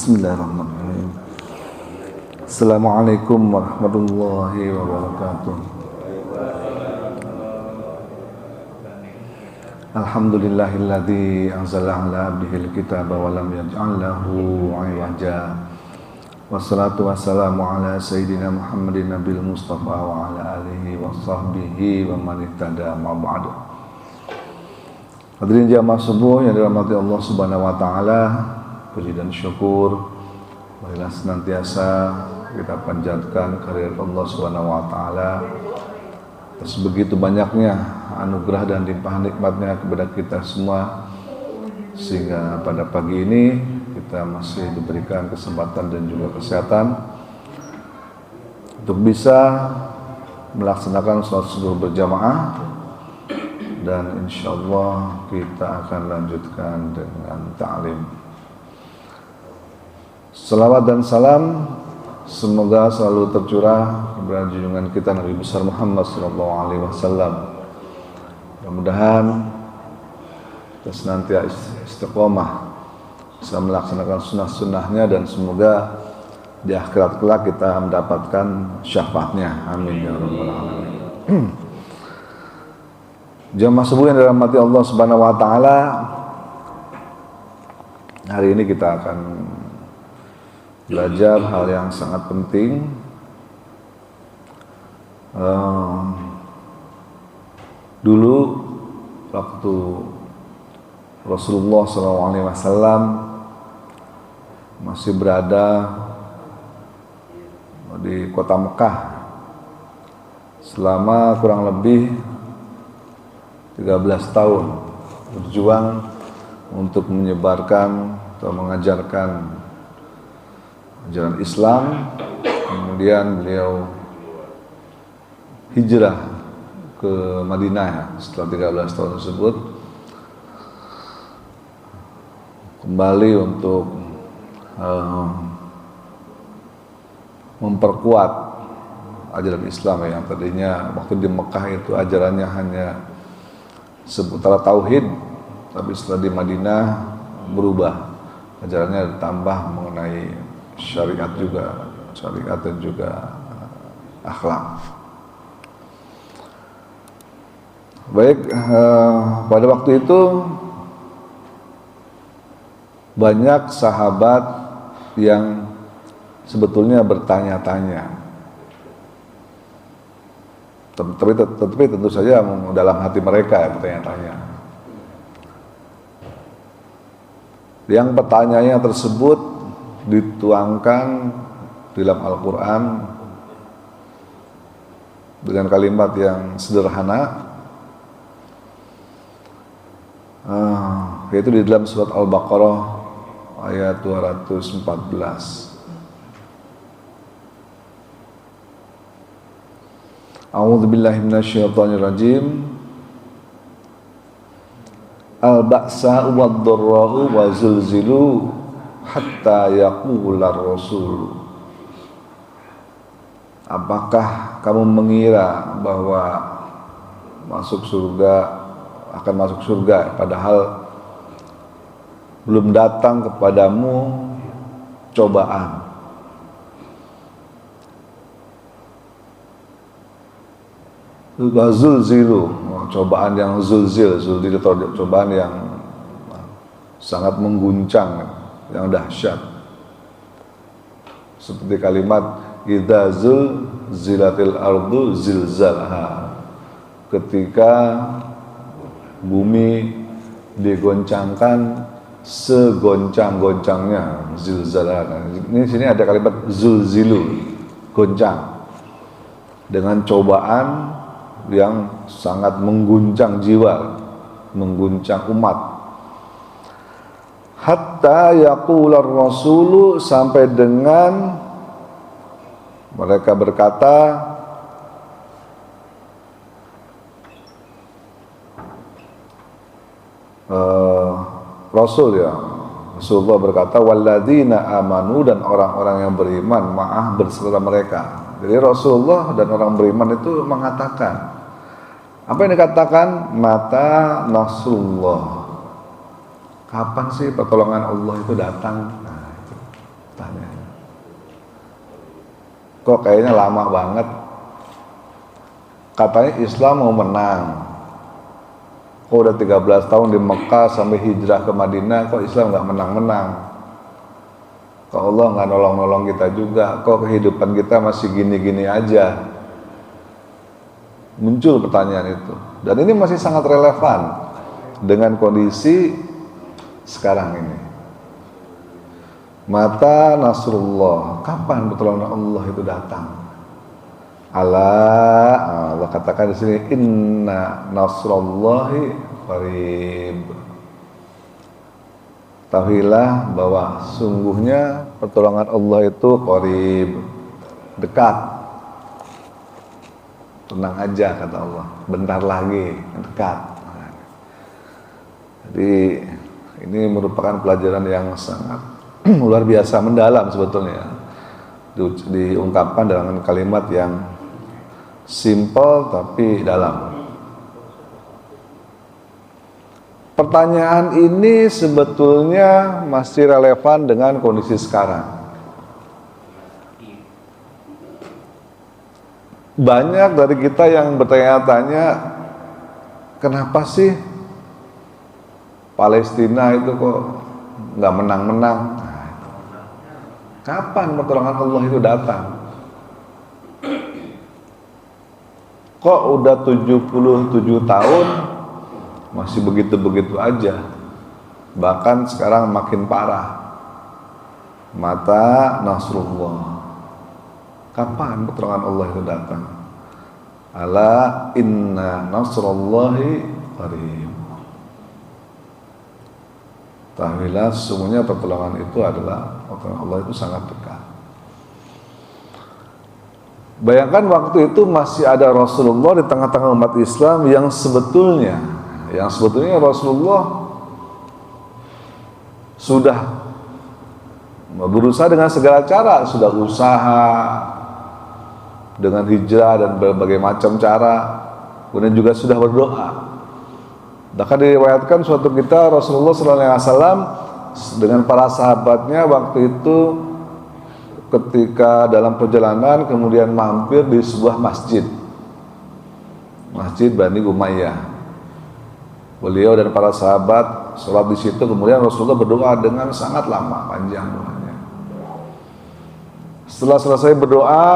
Bismillahirrahmanirrahim. Assalamualaikum warahmatullahi wabarakatuh. Alhamdulillahilladzi anzala ala abdihil kitaba wa lam yaj'al lahu 'iwaja. Wassalatu wassalamu ala sayyidina Muhammadin nabil mustafa wa ala alihi wa sahbihi wa man ihtada ma ba'du. Hadirin jamaah subuh yang dirahmati Allah Subhanahu wa taala, puji dan syukur marilah senantiasa kita panjatkan kehadirat Allah Subhanahu wa taala atas begitu banyaknya anugerah dan limpahan nikmatnya kepada kita semua, sehingga pada pagi ini kita masih diberikan kesempatan dan juga kesehatan untuk bisa melaksanakan sholat subuh berjamaah, dan insyaallah kita akan lanjutkan dengan ta'lim. Salawat dan salam semoga selalu tercurah kepada junjungan kita Nabi besar Muhammad SAW. Mudah-mudahan kita senantiasa istiqomah bisa melaksanakan sunnah-sunnahnya, dan semoga di akhirat kelak kita mendapatkan syafaatnya. Amin ya rabbal alamin. Jamaah subuh yang dirahmati Allah Subhanahu wa taala, hari ini kita akan belajar hal yang sangat penting. Dulu waktu Rasulullah SAW masih berada di kota Mekah selama kurang lebih 13 tahun berjuang untuk menyebarkan atau mengajarkan ajaran Islam. Kemudian beliau hijrah ke Madinah setelah 13 tahun tersebut, kembali untuk memperkuat ajaran Islam yang tadinya waktu di Mekah itu ajarannya hanya seputar tauhid, tapi setelah di Madinah berubah, ajarannya ditambah mengenai syariat dan juga akhlak. Baik, pada waktu itu banyak sahabat yang sebetulnya bertanya-tanya, tapi tentu saja dalam hati mereka ya bertanya-tanya. Yang pertanyaannya tersebut dituangkan dalam Al-Quran dengan kalimat yang sederhana, yaitu di dalam surat Al-Baqarah ayat 214. A'udzubillahi minasyaitonirrajim. Al-ba'sa'u wad-dharra'u wa zulzilu hatta yaqular rasul. Apakah kamu mengira bahwa akan masuk surga padahal belum datang kepadamu cobaan? Zulzilu, cobaan yang zulzil atau cobaan yang sangat mengguncang, yang dahsyat. Seperti kalimat idza zulzilatil ardu zilzalaha, ketika bumi digoncangkan segoncang-goncangnya, zilzalaha. Ini sini ada kalimat zulzilu, goncang, dengan cobaan yang sangat mengguncang jiwa, mengguncang umat. Hatta yaqular rasulu, sampai dengan mereka berkata, Rasulullah berkata, walladzina amanu, dan orang-orang yang beriman ma'ah berserta mereka. Jadi Rasulullah dan orang beriman itu mengatakan, apa yang dikatakan? Mata nasrullah, Kapan sih pertolongan Allah itu datang? Nah, itu. Tanya. Kok kayaknya lama banget. Katanya Islam mau menang. Kok udah 13 tahun di Mekah sampai hijrah ke Madinah, kok Islam nggak menang-menang? Kok Allah nggak nolong-nolong kita juga? Kok kehidupan kita masih gini-gini aja? Muncul pertanyaan itu. Dan ini masih sangat relevan dengan kondisi sekarang ini. Mata nasrullah, kapan pertolongan Allah itu datang? Allah katakan di sini, inna nasrullahi qarib. Tahuilah bahwa sungguhnya pertolongan Allah itu qarib, dekat. Tenang aja kata Allah, bentar lagi, dekat. Jadi ini merupakan pelajaran yang sangat luar biasa, mendalam sebetulnya. Diungkapkan dengan kalimat yang simple tapi dalam. Pertanyaan ini sebetulnya masih relevan dengan kondisi sekarang. Banyak dari kita yang bertanya-tanya, kenapa sih Palestina itu kok nggak menang-menang? Kapan pertolongan Allah itu datang? Kok udah 77 tahun masih begitu-begitu aja? Bahkan sekarang makin parah. Mata nasrullah. Kapan pertolongan Allah itu datang? Ala inna nasrullahi qarib. Tahuilah sesungguhnya pertolongan itu adalah pertolongan Allah itu sangat dekat. Bayangkan waktu itu masih ada Rasulullah di tengah-tengah umat Islam yang sebetulnya Rasulullah sudah berusaha dengan segala cara, sudah usaha dengan hijrah dan berbagai macam cara, kemudian juga sudah berdoa. Bahkan diriwayatkan suatu ketika Rasulullah SAW dengan para sahabatnya waktu itu ketika dalam perjalanan kemudian mampir di sebuah masjid Bani Umayyah. Beliau dan para sahabat sholat di situ, kemudian Rasulullah berdoa dengan sangat lama, panjang doanya. Setelah selesai berdoa,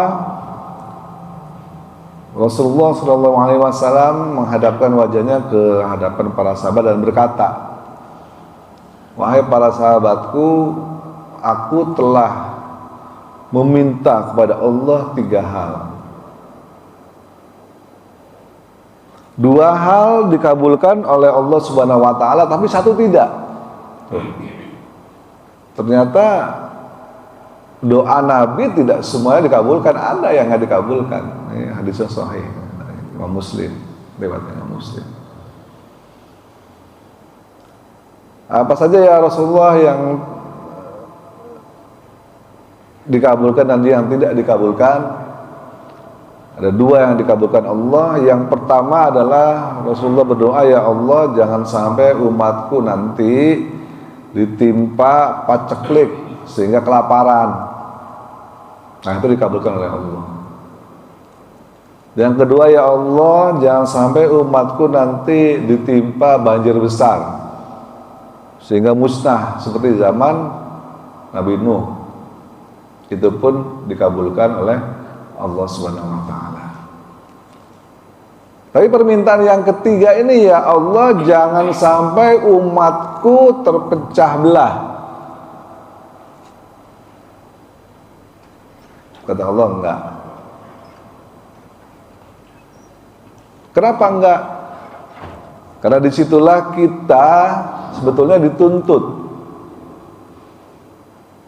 Rasulullah SAW menghadapkan wajahnya ke hadapan para sahabat dan berkata, wahai para sahabatku, aku telah meminta kepada Allah 3 hal. 2 hal dikabulkan oleh Allah Subhanahu wa taala, tapi 1 tidak. Ternyata doa Nabi tidak semuanya dikabulkan, ada yang nggak dikabulkan. Ini hadisnya sahih, Imam Muslim, riwayatnya Imam Muslim. Apa saja ya Rasulullah yang dikabulkan dan yang tidak dikabulkan? Ada 2 yang dikabulkan Allah. Yang pertama adalah Rasulullah berdoa, ya Allah jangan sampai umatku nanti ditimpa paceklik sehingga kelaparan. Nah, itu dikabulkan oleh Allah. Yang kedua, ya Allah jangan sampai umatku nanti ditimpa banjir besar sehingga musnah seperti zaman Nabi Nuh. Itu pun dikabulkan oleh Allah Subhanahu wa taala. Tapi permintaan yang ketiga ini, ya Allah jangan sampai umatku terpecah belah. Kata Allah, enggak. Kenapa enggak? Karena disitulah kita sebetulnya dituntut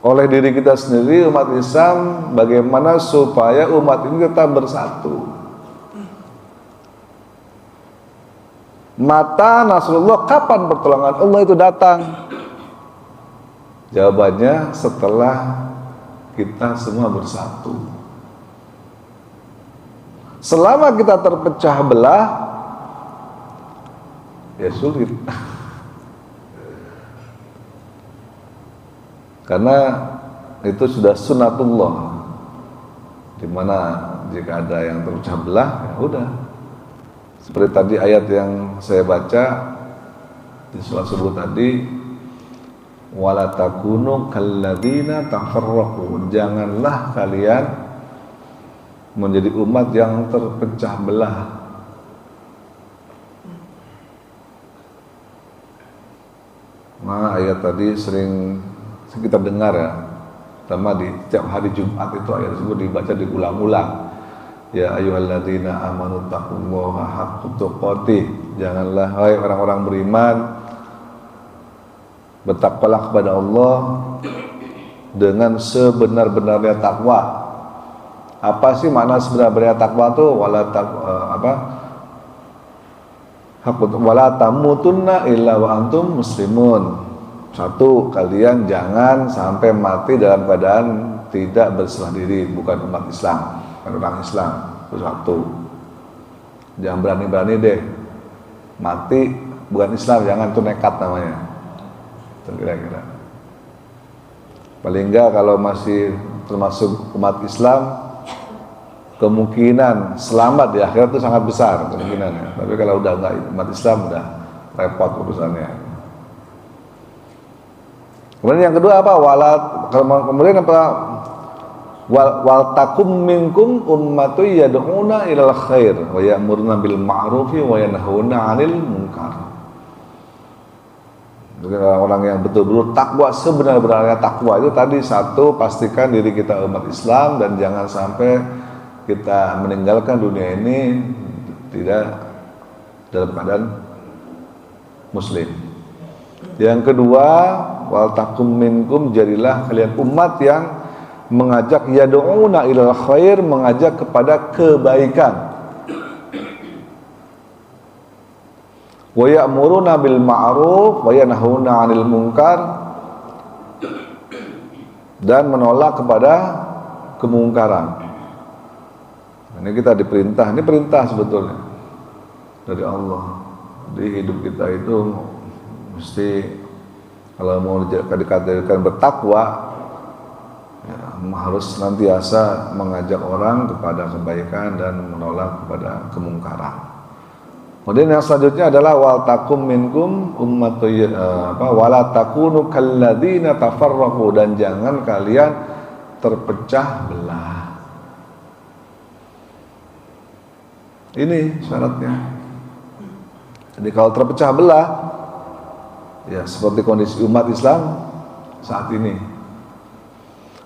oleh diri kita sendiri, umat Islam, bagaimana supaya umat ini tetap bersatu. Mata nasrullah, kapan pertolongan Allah itu datang? Jawabannya setelah kita semua bersatu. Selama kita terpecah belah, ya sulit. Karena itu sudah sunnatullah, dimana jika ada yang terpecah belah, ya udah. Seperti tadi ayat yang saya baca di surah subuh tadi, wala takunu kalladzina tafarraqu, janganlah kalian menjadi umat yang terpecah belah. Nah, ayat tadi sering kita dengar ya, terutama di setiap hari Jumat itu ayat tersebut dibaca diulang-ulang. Ya ayyuhalladzina amanu taqullaha haqqa tuqatih, janganlah hai orang-orang beriman, bertakwalah kepada Allah dengan sebenar-benarnya takwa. Apa sih makna sebenar-benarnya takwa itu? Wala tamutunna illa wa antum muslimun. Satu, kalian jangan sampai mati dalam keadaan tidak berserah diri, bukan umat Islam, bukan orang Islam. Itu satu. Jangan berani-berani deh mati bukan Islam, jangan, itu nekat namanya. Itu kira-kira. Paling enggak kalau masih termasuk umat Islam, kemungkinan selamat di akhirat itu sangat besar kemungkinannya. Tapi kalau udah enggak umat Islam, udah repot urusannya. Kemudian yang kedua apa? Kemudian apa? Wal takum minkum ummatu yad'una ilal khair wa ya'muruna bil ma'rufi wa yanhauna 'anil munkar. Orang yang betul-betul takwa, sebenar-benarnya takwa itu tadi, satu, pastikan diri kita umat Islam dan jangan sampai kita meninggalkan dunia ini tidak dalam keadaan muslim. Yang kedua, wal takum minkum, jadilah kalian umat yang mengajak yad'una ilal khair, mengajak kepada kebaikan. Wa ya'muruna bil ma'ruf wa yanhauna 'anil munkar, dan menolak kepada kemungkaran. Ini kita diperintah, ini perintah sebetulnya dari Allah. Di hidup kita itu mesti, kalau mau dikatakan bertakwa, ya, harus senantiasa mengajak orang kepada kebaikan dan menolak kepada kemungkaran. Kemudian yang selanjutnya adalah wal takum minkum ummatu wala takunu kalladzina tafarraqu, dan jangan kalian terpecah belah. Ini syaratnya. Jadi kalau terpecah belah, ya seperti kondisi umat Islam saat ini,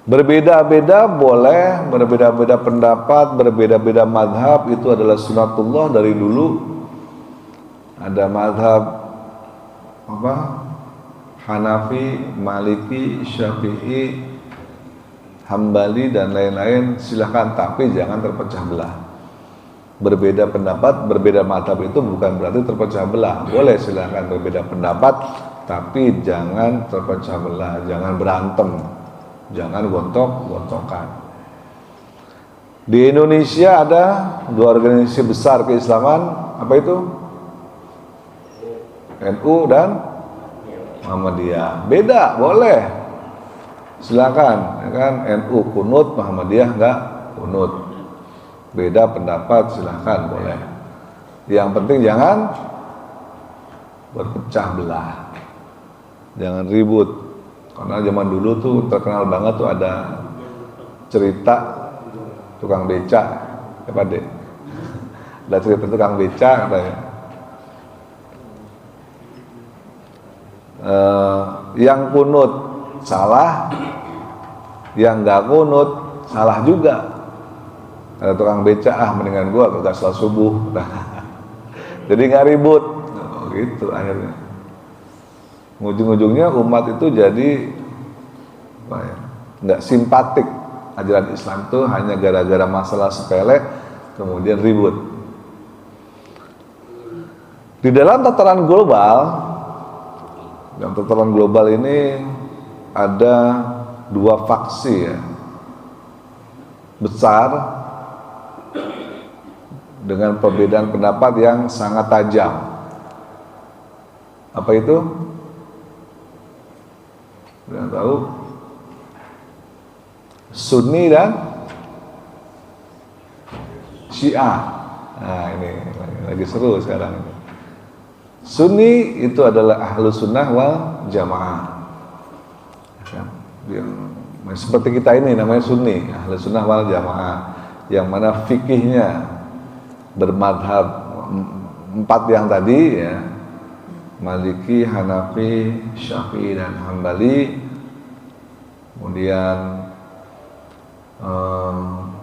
berbeda-beda boleh, berbeda-beda pendapat, berbeda-beda madhab, itu adalah sunatullah dari dulu. Ada madhab Hanafi, Maliki, Syafi'i, Hambali dan lain-lain, silahkan, tapi jangan terpecah belah. Berbeda pendapat, berbeda madhab itu bukan berarti terpecah belah. Boleh silahkan berbeda pendapat, tapi jangan terpecah belah, jangan berantem, jangan gontok-gontokan. Di Indonesia ada dua organisasi besar keislaman, apa itu? NU dan Muhammadiyah. Beda, boleh, silakan, ya kan? NU kunut, Muhammadiyah enggak kunut. Beda pendapat, silahkan, boleh. Yang penting jangan berpecah belah, jangan ribut. Karena zaman dulu tuh terkenal banget tuh ada cerita tukang becak, apa deh? Ada cerita tukang becak katanya. Yang kunut salah, yang nggak kunut salah juga. Ada tukang becak, mendingan gua kagak salat subuh. Jadi nggak ribut, gitu akhirnya. Ujung-ujungnya umat itu jadi nggak simpatik. Ajaran Islam itu hanya gara-gara masalah sepele kemudian ribut. Di dalam tataran global ini ada dua faksi ya, besar, dengan perbedaan pendapat yang sangat tajam. Apa itu? Tidak tahu. Sunni dan Syiah. Nah ini lagi seru sekarang ini. Sunni itu adalah ahlu sunnah wal jamaah. Seperti kita ini namanya Sunni, ahlu sunnah wal jamaah, yang mana fikihnya bermadhab empat yang tadi ya, Maliki, Hanafi, Syafi'i dan Hambali. Kemudian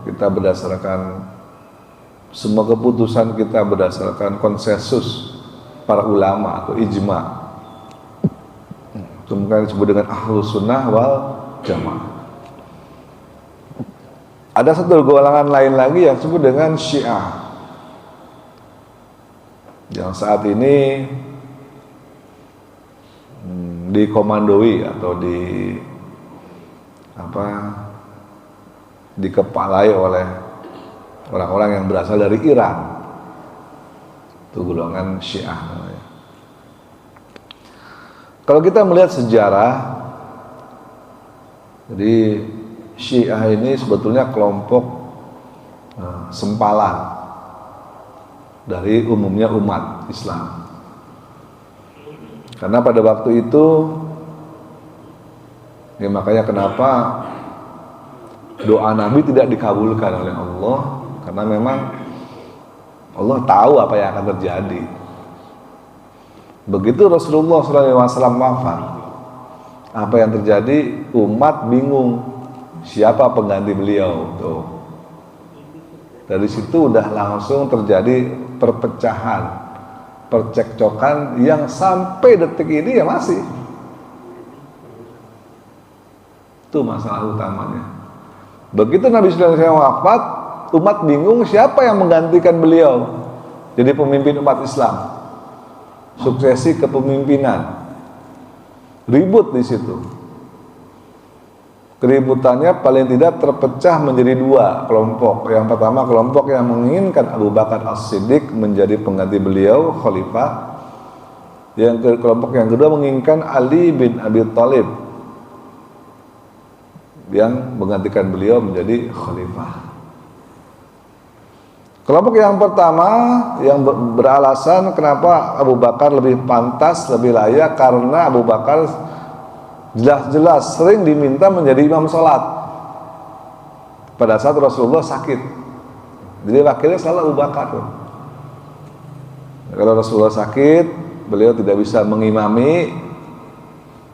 kita berdasarkan semua keputusan kita berdasarkan konsensus para ulama atau ijma. Itu mungkin disebut dengan ahlu sunnah wal jamaah. Ada satu golongan lain lagi yang disebut dengan Syiah, yang saat ini dikomandoi atau dikepalai oleh orang-orang yang berasal dari Iran. Itu golongan Syiah namanya. Kalau kita melihat sejarah, jadi Syiah ini sebetulnya kelompok sempalan dari umumnya umat Islam. Karena pada waktu itu, ya makanya kenapa doa Nabi tidak dikabulkan oleh Allah, karena memang Allah tahu apa yang akan terjadi. Begitu Rasulullah SAW wafat, apa yang terjadi? Umat bingung siapa pengganti beliau. Tuh. Dari situ udah langsung terjadi perpecahan, percekcokan yang sampai detik ini ya masih. Itu masalah utamanya. Begitu Nabi SAW wafat, umat bingung siapa yang menggantikan beliau jadi pemimpin umat Islam. Suksesi kepemimpinan, ribut di situ. Keributannya paling tidak terpecah menjadi dua kelompok. Yang pertama kelompok yang menginginkan Abu Bakar As-Siddiq menjadi pengganti beliau, khalifah. Kelompok yang kedua menginginkan Ali bin Abi Thalib yang menggantikan beliau menjadi khalifah. Kelompok yang pertama yang beralasan kenapa Abu Bakar lebih pantas, lebih layak, karena Abu Bakar jelas-jelas sering diminta menjadi imam sholat pada saat Rasulullah sakit. Jadi wakilnya selalu Abu Bakar. Kalau Rasulullah sakit, beliau tidak bisa mengimami,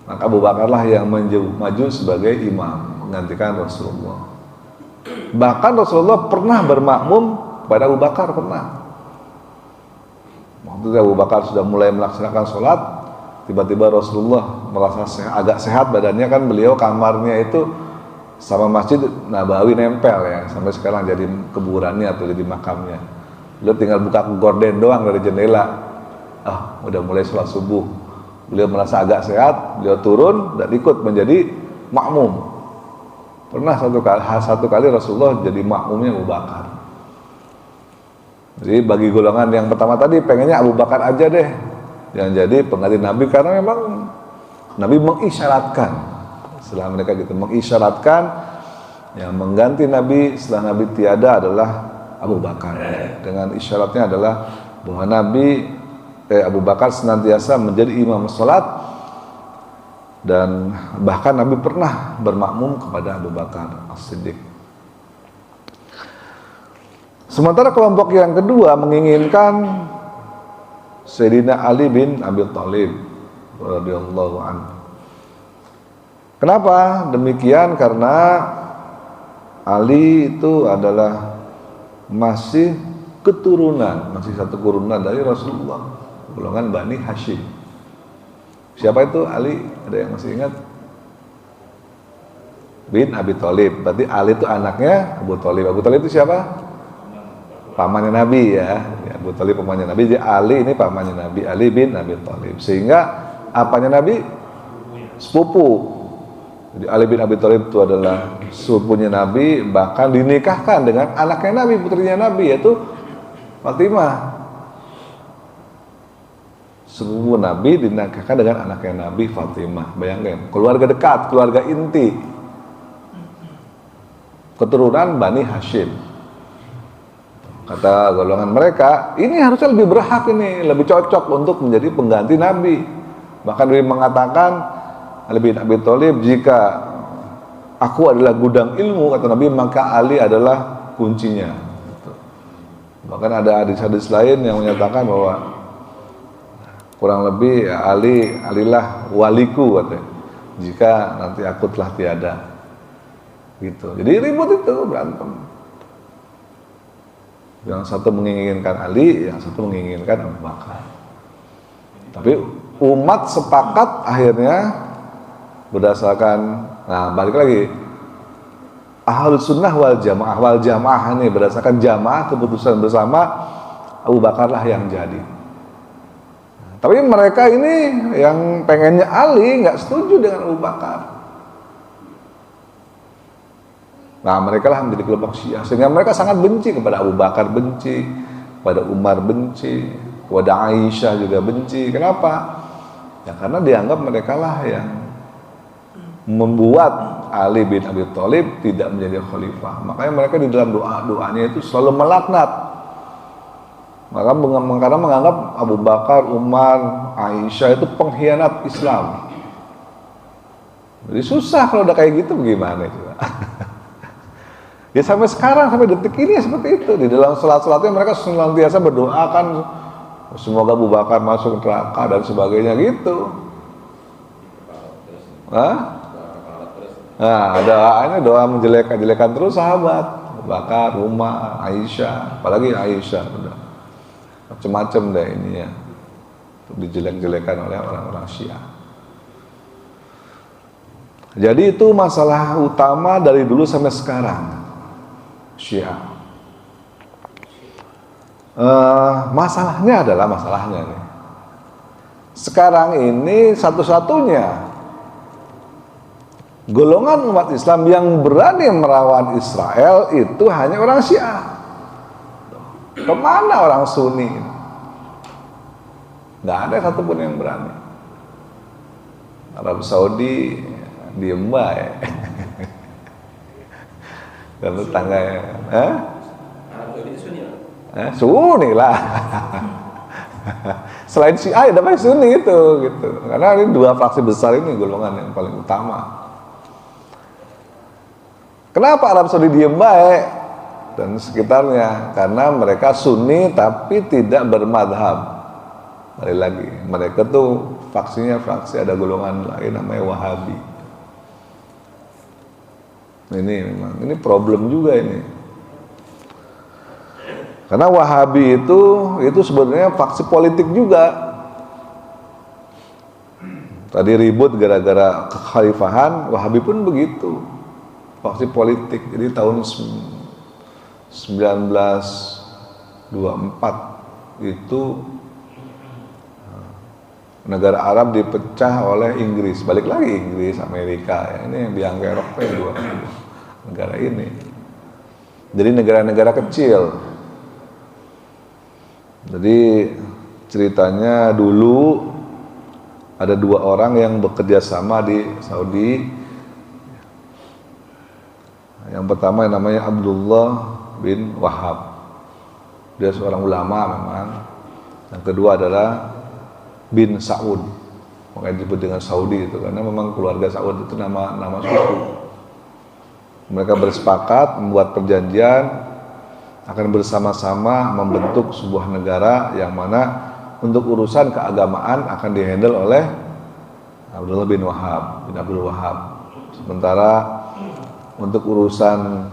maka Abu Bakarlah yang maju sebagai imam menggantikan Rasulullah. Bahkan Rasulullah pernah bermakmum pada Abu Bakar, pernah. Waktu Abu Bakar sudah mulai melaksanakan sholat, tiba-tiba Rasulullah merasa agak sehat badannya, kan beliau kamarnya itu sama Masjid Nabawi nempel ya, sampai sekarang jadi kuburannya atau jadi makamnya. Beliau tinggal buka gorden doang dari jendela. Udah mulai sholat subuh. Beliau merasa agak sehat, beliau turun dan ikut menjadi makmum. Pernah satu kali Rasulullah jadi makmumnya Abu Bakar. Jadi bagi golongan yang pertama tadi pengennya Abu Bakar aja deh yang jadi pengganti Nabi, karena memang Nabi mengisyaratkan, setelah mereka gitu mengisyaratkan yang mengganti Nabi setelah Nabi tiada adalah Abu Bakar. Dengan isyaratnya adalah bahwa Abu Bakar senantiasa menjadi imam salat, dan bahkan Nabi pernah bermakmum kepada Abu Bakar As-Siddiq. Sementara kelompok yang kedua menginginkan Sayyidina Ali bin Abi Thalib radhiyallahu anhu. Kenapa demikian? Karena Ali itu adalah masih keturunan, masih satu keturunan dari Rasulullah, golongan Bani Hashim. Siapa itu Ali? Ada yang masih ingat? Bin Abi Thalib. Berarti Ali itu anaknya Abu Thalib. Abu Thalib itu siapa? Pamannya Nabi ya. Abu Thalib pamannya Nabi. Jadi Ali ini pamannya Nabi, Ali bin Abi Thalib. Sehingga apanya Nabi? Sepupu. Jadi Ali bin Abi Thalib itu adalah sepupunya Nabi, bahkan dinikahkan dengan anaknya Nabi, putrinya Nabi, yaitu Fatimah. Sepupu Nabi dinikahkan dengan anaknya Nabi, Fatimah. Bayangkan, keluarga dekat, keluarga inti. keturunan Bani Hashim. Kata golongan mereka, ini harusnya lebih berhak, ini lebih cocok untuk menjadi pengganti Nabi. Bahkan Nabi mengatakan, Ali bin Abi Thalib, jika aku adalah gudang ilmu, kata Nabi, maka Ali adalah kuncinya. Bahkan ada hadis-hadis lain yang menyatakan bahwa kurang lebih ya, Alilah waliku, katanya, jika nanti aku telah tiada. Gitu. Jadi ribut itu, berantem. Yang satu menginginkan Ali, yang satu menginginkan Abu Bakar. Tapi umat sepakat akhirnya berdasarkan, nah balik lagi, Ahlus Sunnah wal Jamaah ini berdasarkan jamaah, keputusan bersama, Abu Bakarlah yang jadi. Tapi mereka ini yang pengennya Ali nggak setuju dengan Abu Bakar. Nah, mereka lah menjadi kelompok Syiah, sehingga mereka sangat benci kepada Abu Bakar, benci kepada Umar, benci kepada Aisyah juga benci. Kenapa? Ya karena dianggap mereka lah yang membuat Ali bin Abi Thalib tidak menjadi khalifah. Makanya mereka di dalam doa-doanya itu selalu melaknat. Karena menganggap Abu Bakar, Umar, Aisyah itu pengkhianat Islam. Jadi susah kalau udah kayak gitu, bagaimana coba? Ya sampai sekarang, sampai detik ini seperti itu. Di dalam salat-salatnya mereka senantiasa berdoakan semoga Abu Bakar masuk neraka dan sebagainya gitu. Hah? Nah, doa menjelek-jelekan terus sahabat Abu Bakar, Umar, Aisyah, apalagi Aisyah, udah macam-macam deh ini ya, dijelek-jelekan oleh orang-orang Syiah. Jadi itu masalah utama dari dulu sampai sekarang, Syiah. Masalahnya nih, sekarang ini satu-satunya golongan umat Islam yang berani melawan Israel itu hanya orang Syiah. Kemana orang Sunni? Nggak ada satupun yang berani. Arab Saudi diem baik. Dan tetangganya, Arab Saudi Sunni lah. Sunni lah. Selain Syiah ada namanya Sunni itu, gitu. Karena ini dua fraksi besar ini golongan yang paling utama. Kenapa Arab Saudi diem baik dan sekitarnya? Karena mereka Sunni tapi tidak bermadhab. Balik lagi, mereka tuh faksinya fraksi, ada golongan lain namanya Wahabi. Ini problem juga ini. Karena Wahabi itu sebenarnya faksi politik juga. Tadi ribut gara-gara kekhalifahan, Wahabi pun begitu. Faksi politik. Jadi tahun 1924 itu negara Arab dipecah oleh Inggris. Balik lagi Inggris, Amerika ya. Ini yang dianggerok dua negara ini. Jadi negara-negara kecil. Jadi ceritanya dulu ada dua orang yang bekerja sama di Saudi. Yang pertama yang namanya Abdullah bin Wahab. Dia seorang ulama memang. Yang kedua adalah bin Saud. Makanya disebut dengan Saudi itu karena memang keluarga Saud itu nama suku. Mereka bersepakat membuat perjanjian akan bersama-sama membentuk sebuah negara yang mana untuk urusan keagamaan akan dihandle oleh Abdullah bin Wahab, bin Abdul Wahab. Sementara untuk urusan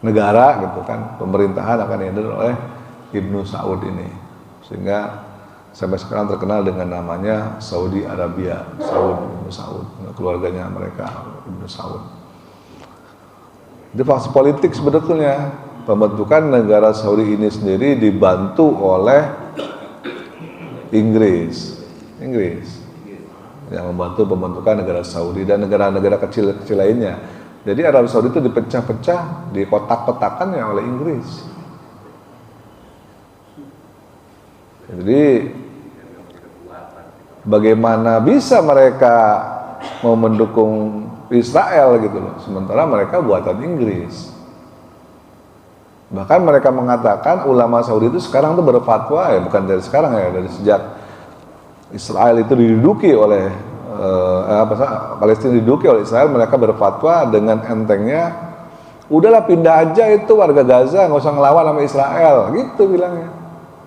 negara gitu kan, pemerintahan akan dihandle oleh Ibnu Saud ini. Sehingga sampai sekarang terkenal dengan namanya Saudi Arabia, Ibnu Saud, keluarganya mereka Ibnu Saud. Itu faksi politik sebetulnya. Pembentukan negara Saudi ini sendiri dibantu oleh Inggris yang membantu pembentukan negara Saudi dan negara-negara kecil-kecil lainnya. Jadi Arab Saudi itu dipecah-pecah, dikotak-kotakannya oleh Inggris. Jadi bagaimana bisa mereka mau mendukung Israel gitu loh. Sementara mereka buatan Inggris. Bahkan mereka mengatakan ulama Saudi itu sekarang tuh berfatwa, ya bukan dari sekarang ya, dari sejak Israel itu diduduki oleh Palestina diduduki oleh Israel, mereka berfatwa dengan entengnya, udahlah pindah aja itu warga Gaza, nggak usah ngelawan sama Israel, gitu bilangnya.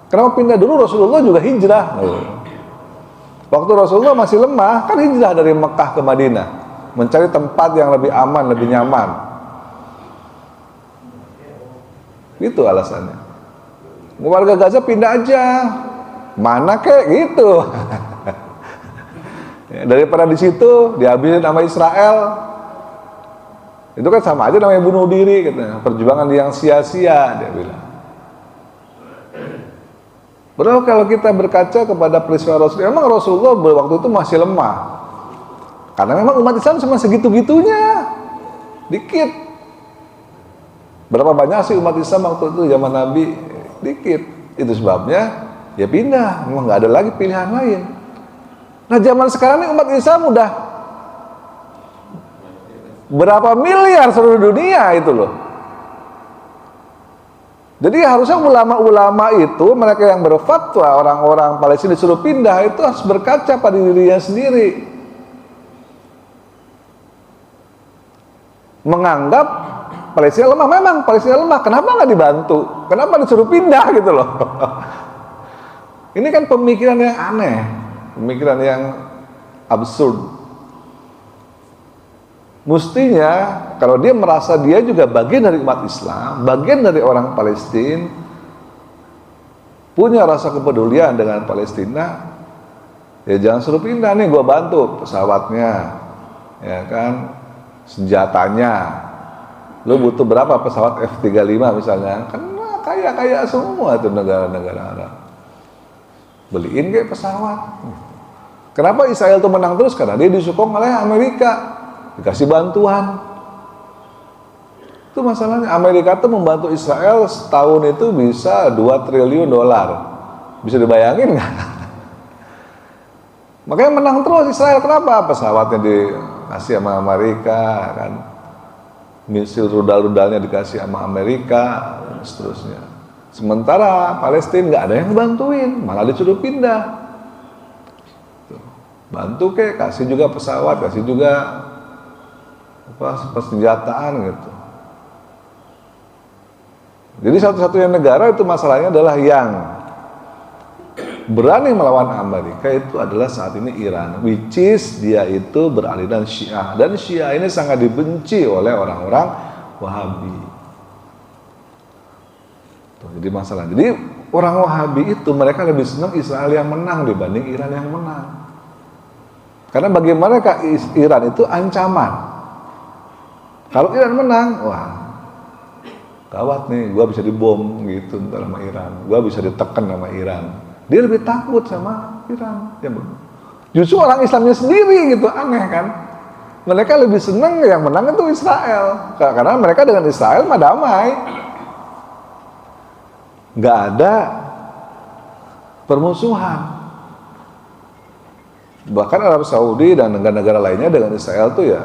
Kenapa pindah dulu? Rasulullah juga hijrah. Waktu Rasulullah masih lemah, kan hijrah dari Mekah ke Madinah, mencari tempat yang lebih aman, lebih nyaman. Itu alasannya. Warga Gaza pindah aja, mana kek gitu. Ya, daripada di situ dihabisin sama Israel, itu kan sama aja namanya bunuh diri, katanya. Perjuangan yang sia-sia, dia bilang. Padahal kalau kita berkaca kepada peristiwa Rasulullah, memang Rasulullah waktu itu masih lemah, karena memang umat Islam cuma segitu-gitunya, dikit. Berapa banyak sih umat Islam waktu itu zaman Nabi? Dikit. Itu sebabnya ya pindah, memang nggak ada lagi pilihan lain. Nah zaman sekarang ini umat Islam udah berapa miliar seluruh dunia itu loh. Jadi harusnya ulama-ulama itu, mereka yang berfatwa orang-orang Palestina disuruh pindah, itu harus berkaca pada dirinya sendiri. Menganggap Palestina lemah, memang Palestina lemah, kenapa nggak dibantu? Kenapa disuruh pindah gitu loh? Ini kan pemikiran yang aneh, pemikiran yang absurd. Mestinya kalau dia merasa dia juga bagian dari umat Islam, bagian dari orang Palestina, punya rasa kepedulian dengan Palestina, ya jangan suruh pindah nih, gua bantu pesawatnya, ya kan, senjatanya. Lu butuh berapa pesawat F-35 misalnya? Kan kaya-kaya semua tuh negara-negara Arab. Beliin kayak pesawat. Kenapa Israel tuh menang terus? Karena dia disokong oleh Amerika, dikasih bantuan. Itu masalahnya. Amerika tuh membantu Israel setahun itu bisa 2 triliun dolar. Bisa dibayangin nggak? Makanya menang terus Israel. Kenapa? Pesawatnya dikasih sama Amerika, kan? Misil rudal-rudalnya dikasih sama Amerika, dan seterusnya. Sementara Palestina nggak ada yang bantuin, malah disuruh pindah. Bantu kek, kasih juga pesawat, kasih juga persenjataan gitu. Jadi satu-satunya negara itu masalahnya adalah yang berani melawan Amerika itu adalah saat ini Iran, which is dia itu beraliran Syiah, dan Syiah ini sangat dibenci oleh orang-orang Wahabi. Tuh, jadi masalah. Jadi orang Wahabi itu mereka lebih senang Israel yang menang dibanding Iran yang menang. Karena bagi mereka Iran itu ancaman. Kalau Iran menang, wah gawat nih, gua bisa dibom gitu ntar sama Iran, gua bisa ditekan sama Iran. Dia lebih takut sama Iran. Ya, justru orang Islamnya sendiri gitu, aneh kan? Mereka lebih senang yang menang itu Israel, karena mereka dengan Israel mah damai, nggak ada permusuhan. Bahkan Arab Saudi dan negara-negara lainnya dengan Israel tuh ya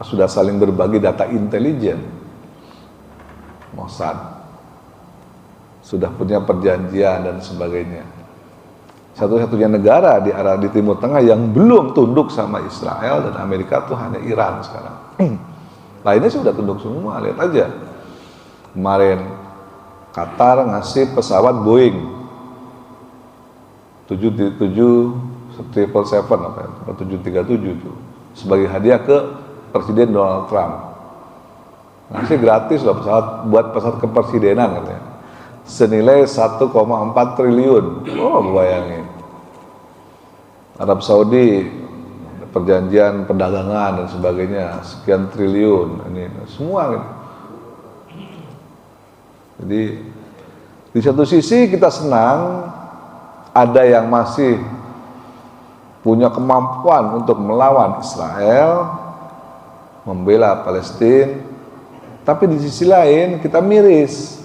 sudah saling berbagi data intelijen. Mossad sudah punya perjanjian dan sebagainya. Satu-satunya negara di Timur Tengah yang belum tunduk sama Israel dan Amerika tuh hanya Iran sekarang. Lainnya sudah tunduk semua, lihat aja. Kemarin Qatar ngasih pesawat Boeing 777 apa ya, 737 itu sebagai hadiah ke Presiden Donald Trump. Ngasih gratis loh pesawat, buat pesawat kepresidenan katanya. Senilai 1,4 triliun. Oh, bayangin. Arab Saudi perjanjian perdagangan dan sebagainya sekian triliun, ini semua gitu. Jadi di satu sisi kita senang ada yang masih punya kemampuan untuk melawan Israel, membela Palestina, tapi di sisi lain kita miris.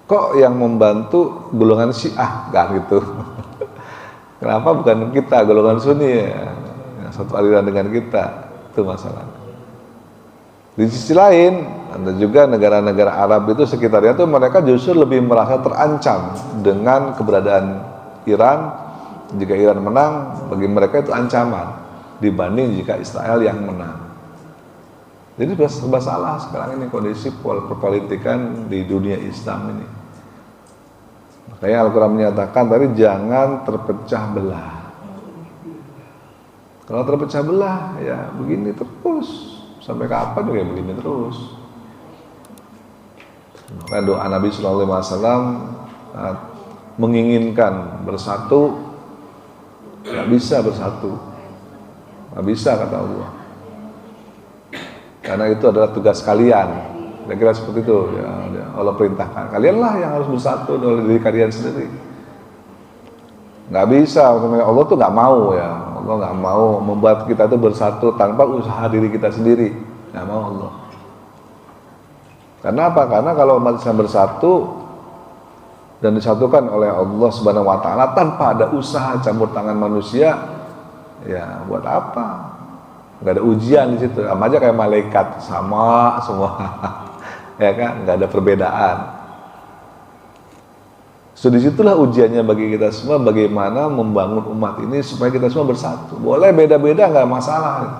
Kok yang membantu golongan Syiah kan gitu? Kenapa bukan kita golongan Sunni ya? satu aliran dengan kita, itu masalahnya. Di sisi lain, ada juga negara-negara Arab itu sekitarnya tuh mereka justru lebih merasa terancam dengan keberadaan Iran. Jika Iran menang, bagi mereka itu ancaman dibanding jika Israel yang menang. Jadi serba salah sekarang ini kondisi perpolitikan di dunia Islam ini. Makanya Al-Quran menyatakan tadi jangan terpecah belah. Kalau terpecah belah, ya begini terus. Sampai kapan juga begini terus. Maka doa Nabi SAW menginginkan bersatu, gak bisa bersatu. Gak bisa kata Allah. Karena itu adalah tugas kalian. Kira-kira seperti itu. Ya, Allah perintahkan. Kalianlah yang harus bersatu oleh diri kalian sendiri. Gak bisa. Allah tuh gak mau ya. Allah nggak mau membuat kita itu bersatu tanpa usaha diri kita sendiri. Nggak mau Allah. Karena apa? Karena kalau umat Islam bersatu dan disatukan oleh Allah Subhanahu Wa Taala tanpa ada usaha campur tangan manusia, ya buat apa? Nggak ada ujian di situ. Sama aja kayak malaikat, sama semua, ya kan? Nggak ada perbedaan. So disitulah ujiannya bagi kita semua, bagaimana membangun umat ini supaya kita semua bersatu. Boleh beda-beda nggak masalah.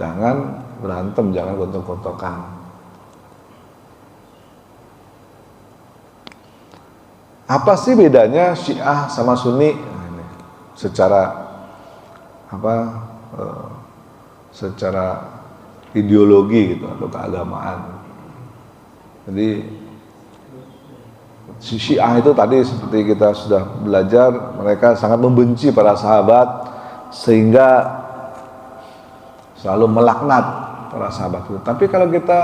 Jangan berantem, jangan gontok-gontokan. Apa sih bedanya Syiah sama Sunni? Nah, ini, secara apa? Secara ideologi gitu atau keagamaan. Jadi Syiah itu tadi seperti kita sudah belajar, mereka sangat membenci para sahabat sehingga selalu melaknat para sahabat itu. Tapi kalau kita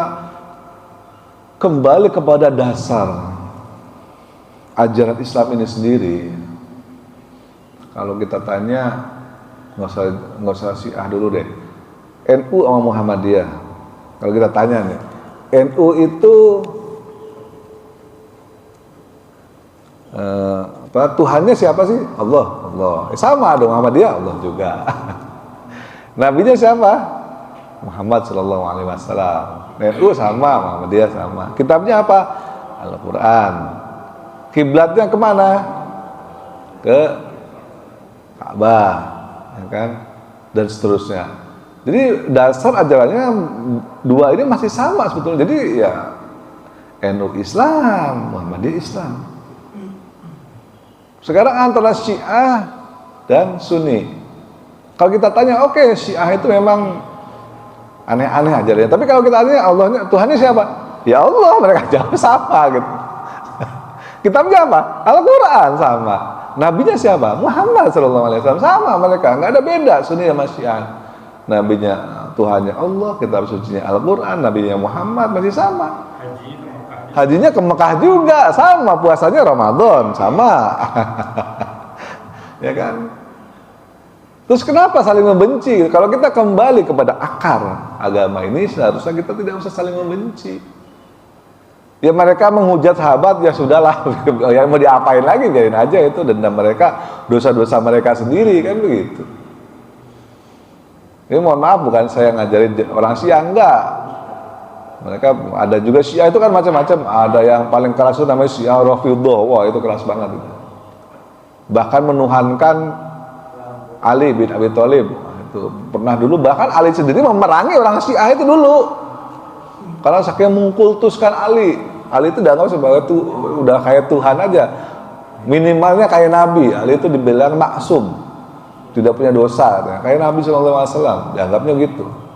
kembali kepada dasar ajaran Islam ini sendiri, kalau kita tanya, nggak usah Syiah dulu deh, NU sama Muhammadiyah. Kalau kita tanya nih, NU itu Tuhannya siapa sih? Allah. Sama dong, Muhammadiyah Allah juga. Nabinya siapa? Muhammad Sallallahu Alaihi Wasallam. NU sama, Muhammadiyah sama. Kitabnya apa? Al-Quran. Kiblatnya kemana? Ke Ka'bah, ya kan? Dan seterusnya. Jadi dasar ajarannya dua ini masih sama sebetulnya. Jadi ya NU Islam, Muhammadiyah Islam. Sekarang antara Syiah dan Sunni. Kalau kita tanya, oke, Syiah itu memang aneh-aneh ajarannya. Tapi kalau kita tanya Allahnya, Tuhannya siapa? Ya Allah, mereka jawab sama gitu. Kitabnya apa? Al-Quran sama. Nabinya siapa? Muhammad SAW sama mereka. Nggak ada beda Sunni sama Syiah. Nabinya Tuhannya Allah, kitab sucinya Al-Quran, Nabinya Muhammad masih sama. Hajinya ke Mekah juga sama, puasanya Ramadan sama. Ya kan? Terus kenapa saling membenci? Kalau kita kembali kepada akar agama ini, seharusnya kita tidak usah saling membenci. Ya mereka menghujat sahabat, ya sudahlah. Ya mau diapain lagi, biarin aja itu dendam mereka, dosa-dosa mereka sendiri, kan begitu. Ini mohon maaf, bukan saya ngajarin orang Syiah, enggak. Mereka ada juga Syiah itu kan macam-macam. Ada yang paling keras itu namanya Syiah Rafidhah. Wah, itu keras banget itu. Bahkan menuhankan Ali bin Abi Thalib. Itu pernah dulu bahkan Ali sendiri memerangi orang Syiah itu dulu. Karena saking mengkultuskan Ali. Ali itu dianggap sebagai udah kayak Tuhan aja. Minimalnya kayak Nabi. Ali itu dibilang maksum, tidak punya dosa, kayak Nabi SAW. Dianggapnya gitu.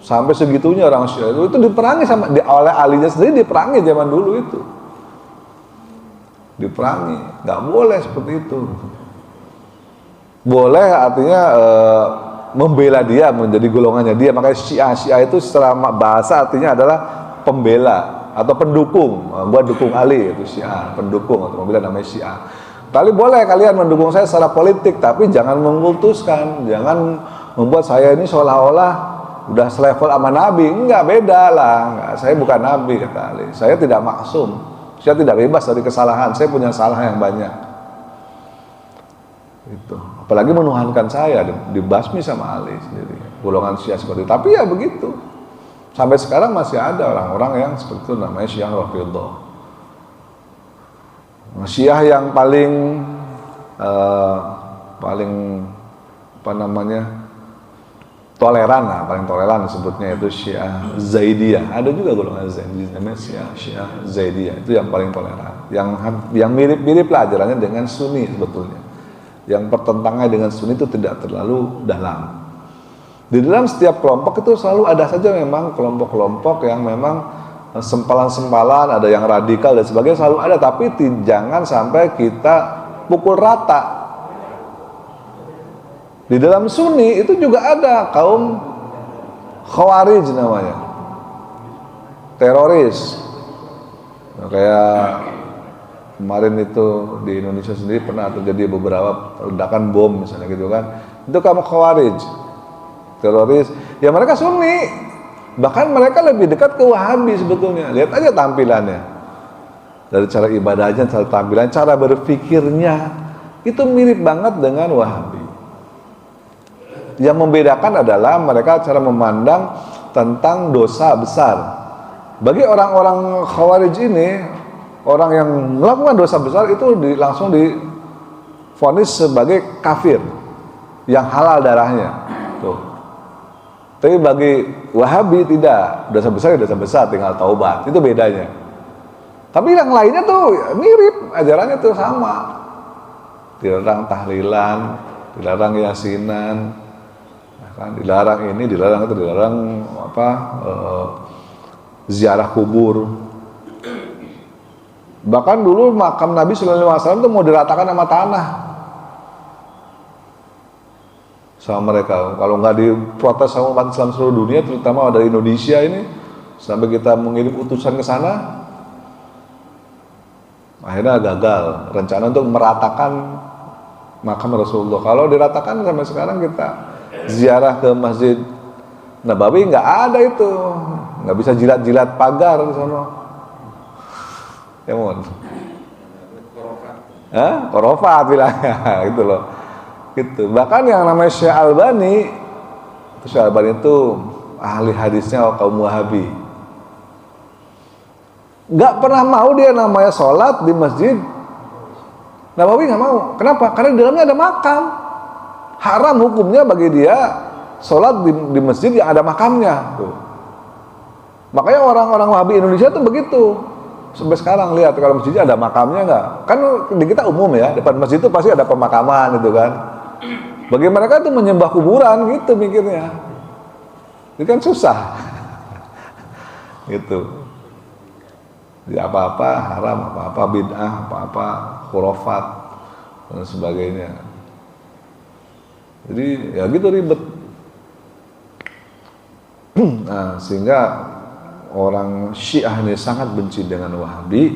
Sampai segitunya orang Syiah itu diperangi oleh alinya sendiri, diperangi zaman dulu itu. Diperangi, nggak boleh seperti itu. Boleh artinya membela dia, menjadi golongannya dia. Makanya Syiah itu secara bahasa artinya adalah pembela atau pendukung. Buat dukung Ali itu Syiah, pendukung atau membela namanya Syiah. Kali boleh kalian mendukung saya secara politik, tapi jangan mengkultuskan, jangan membuat saya ini seolah-olah udah selevel sama Nabi. Enggak, beda lah. Enggak, saya bukan Nabi, kata Ali. Saya tidak maksum. Saya tidak bebas dari kesalahan. Saya punya salah yang banyak. Itu. Apalagi menuhankan saya, dibasmi sama Ali sendiri. Golongan Syiah seperti itu. Tapi ya begitu. Sampai sekarang masih ada orang-orang yang seperti itu, namanya Syiah Rafidhah. Syiah yang paling paling toleran disebutnya itu Syiah Zaidiyah. Ada juga golongan Zaidiyah, namanya Syiah Zaidiyah. Itu yang paling toleran. Yang mirip-mirip lah ajarannya dengan Sunni sebetulnya. Yang pertentangannya dengan Sunni itu tidak terlalu dalam. Di dalam setiap kelompok itu selalu ada saja memang kelompok-kelompok yang memang sempalan-sempalan, ada yang radikal dan sebagainya, selalu ada. Tapi jangan sampai kita pukul rata. Di dalam Sunni itu juga ada kaum Khawarij namanya, teroris. Nah, kayak kemarin itu di Indonesia sendiri pernah terjadi beberapa ledakan bom misalnya gitu kan. Itu kaum Khawarij, teroris. Ya mereka Sunni, bahkan mereka lebih dekat ke Wahabi sebetulnya. Lihat aja tampilannya, dari cara ibadahnya, cara tampilan, cara berpikirnya itu mirip banget dengan Wahabi. Yang membedakan adalah mereka cara memandang tentang dosa besar. Bagi orang-orang Khawarij ini, orang yang melakukan dosa besar itu langsung divonis sebagai kafir yang halal darahnya. Tuh. Tapi bagi Wahabi tidak, dosa besar ya dosa besar, tinggal taubat. Itu bedanya. Tapi yang lainnya tuh mirip, ajarannya tuh sama. Dilarang tahlilan, dilarang yasinan, kan dilarang ini, dilarang itu, dilarang ziarah kubur. Bahkan dulu makam Nabi Sallallahu Alaihi Wasallam itu mau diratakan sama tanah sama mereka. Kalau nggak diprotes sama umat Islam seluruh dunia, terutama dari Indonesia ini, sampai kita mengirim utusan ke sana, akhirnya gagal rencana untuk meratakan makam Rasulullah. Kalau diratakan sampai sekarang kita ziarah ke Masjid Nabawi nggak ada itu, nggak bisa jilat-jilat pagar di sana. Ya mohon. Korofat bilangnya, gitu loh. Gitu. Bahkan yang namanya Syekh Albani itu ahli hadisnya kaum Wahabi. Nggak pernah mau dia namanya sholat di Masjid Nabawi, nggak mau. Kenapa? Karena di dalamnya ada makam. Haram hukumnya bagi dia sholat di masjid yang ada makamnya. Tuh. Makanya orang-orang Wahabi Indonesia tuh begitu. Sampai sekarang lihat kalau masjidnya ada makamnya nggak? Kan di kita umum ya, depan masjid itu pasti ada pemakaman itu kan. Bagi mereka itu menyembah kuburan gitu mikirnya. Itu kan susah. Gitu. Jadi apa-apa haram, apa-apa bid'ah, apa-apa khurafat dan sebagainya. Jadi ya gitu ribet. Nah, sehingga orang Syiah ini sangat benci dengan Wahabi,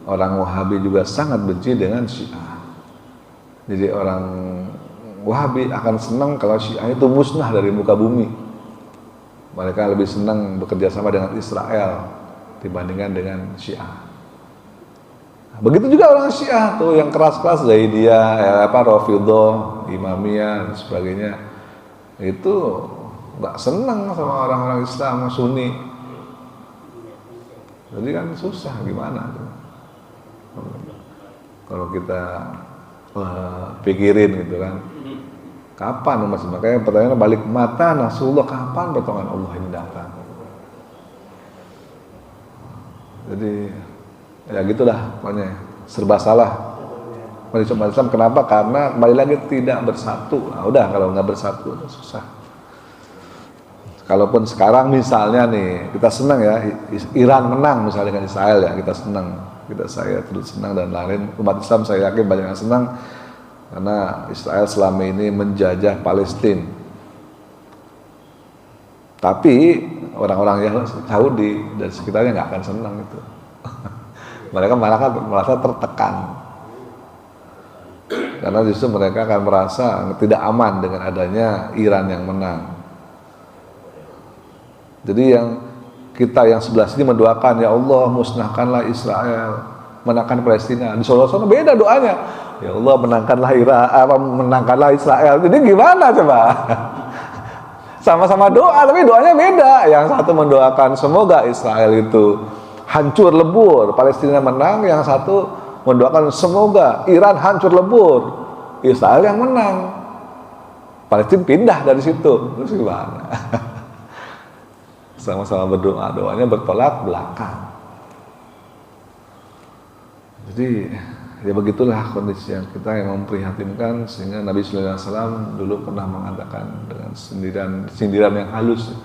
orang Wahabi juga sangat benci dengan Syiah. Jadi orang Wahabi akan senang kalau Syiah itu musnah dari muka bumi. Mereka lebih senang bekerja sama dengan Israel dibandingkan dengan Syiah. Begitu juga orang Syiah tuh yang keras-keras Zaidiyah, Rafidhah, Imamiyah dan sebagainya. Itu nggak senang sama orang-orang Islam Sunni. Jadi kan susah gimana tuh. Kalau kita pikirin gitu kan. Kapan Mas? Makanya pertanyaannya balik, mata Nasrullah, kapan pertolongan Allah ini datang? Jadi ya gitulah pokoknya, serba salah. Umat Islam kenapa? Karena kembali lagi tidak bersatu. Nah, udah kalau nggak bersatu susah. Kalaupun sekarang misalnya nih kita senang ya, Iran menang misalnya dengan Israel ya, kita senang, saya terus senang dan lain. Umat Islam saya yakin banyak yang senang karena Israel selama ini menjajah Palestina. Tapi orang-orang yang Saudi dan sekitarnya nggak akan senang itu. Mereka malah merasa tertekan. Karena justru mereka akan merasa tidak aman dengan adanya Iran yang menang. Jadi yang kita yang sebelah sini mendoakan, ya Allah musnahkanlah Israel, menangkan Palestina. Di Solo beda doanya. Ya Allah menangkanlah Israel. Jadi gimana coba? Sama-sama doa, tapi doanya beda. Yang satu mendoakan semoga Israel itu hancur lebur, Palestina menang. Yang satu mendoakan semoga Iran hancur lebur, Israel yang menang. Palestina pindah dari situ. Terus gimana? Sama-sama berdoa, doanya bertolak belakang. Jadi ya begitulah kondisi yang kita yang memprihatinkan, sehingga Nabi Sallallahu Alaihi Wasallam dulu pernah mengatakan dengan sindiran yang halus